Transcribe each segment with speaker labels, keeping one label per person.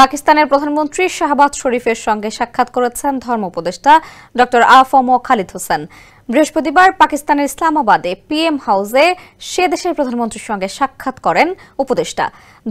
Speaker 1: পাকিস্তানের প্রধানমন্ত্রী শাহবাজ শরীফের সঙ্গে সাক্ষাৎ করেছেন ধর্ম উপদেষ্টা ড আ.ফ.ম. খালিদ হোসেন। বৃহস্পতিবার পাকিস্তানের ইসলামাবাদে পিএম হাউসে সে দেশের প্রধানমন্ত্রীর সঙ্গে সাক্ষাৎ করেন উপদেষ্টা।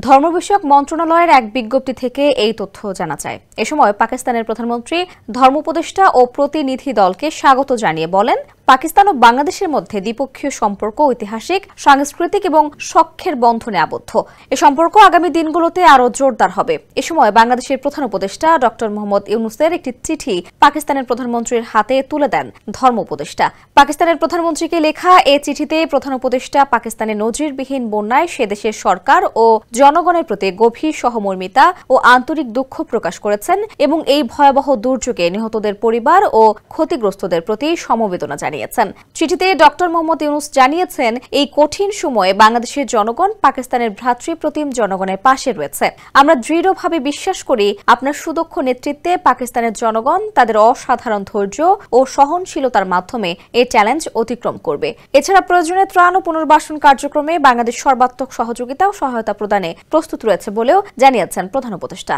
Speaker 1: ধর্ম বিষয়ক মন্ত্রণালয়ের এক বিজ্ঞপ্তি থেকে এই তথ্য জানা যায়। এ সময় পাকিস্তানের প্রধানমন্ত্রী ধর্ম উপদেষ্টা ও প্রতিনিধি দলকে স্বাগত জানিয়ে বলেন, পাকিস্তান ও বাংলাদেশের মধ্যে দ্বিপক্ষীয় সম্পর্ক ঐতিহাসিক, সাংস্কৃতিক এবং সখ্যের বন্ধনে আবদ্ধ। এ সম্পর্ক আগামী দিনগুলোতে আরও জোরদার হবে। এ সময় বাংলাদেশের প্রধান উপদেষ্টা ড মোহাম্মদ ইউনূসের একটি চিঠি পাকিস্তানের প্রধানমন্ত্রীর হাতে তুলে দেন ধর্ম উপদেষ্টা। পাকিস্তানের প্রধানমন্ত্রীকে লেখা এ চিঠিতে প্রধান উপদেষ্টা পাকিস্তানের নজিরবিহীন বন্যায় সে দেশের সরকার ও জনগণের প্রতি গভীর সহমর্মিতা ও আন্তরিক দুঃখ প্রকাশ করেছেন এবং এই ভয়াবহ দুর্যোগে নিহতদের পরিবার ও ক্ষতিগ্রস্তদের প্রতি সমবেদনা জানিয়েছেন। চিঠিতে ড মোহাম্মদ ইউনূস জানিয়েছেন, এই কঠিন সময়ে বাংলাদেশের জনগণ পাকিস্তানের ভ্রাতৃপ্রতিম জনগণের পাশে রয়েছে। আমরা দৃঢ়ভাবে বিশ্বাস করি, আপনার সুদক্ষ নেতৃত্বে পাকিস্তানের জনগণ তাদের অসাধারণ ধৈর্য ও সহনশীলতার মাধ্যমে এই চ্যালেঞ্জ অতিক্রম করবে। এছাড়া প্রয়োজনে ত্রাণ ও পুনর্বাসন কার্যক্রমে বাংলাদেশ সর্বাত্মক সহযোগিতা ও সহায়তা প্রদানে প্রস্তুত রয়েছে বলেও জানিয়েছেন প্রধান উপদেষ্টা।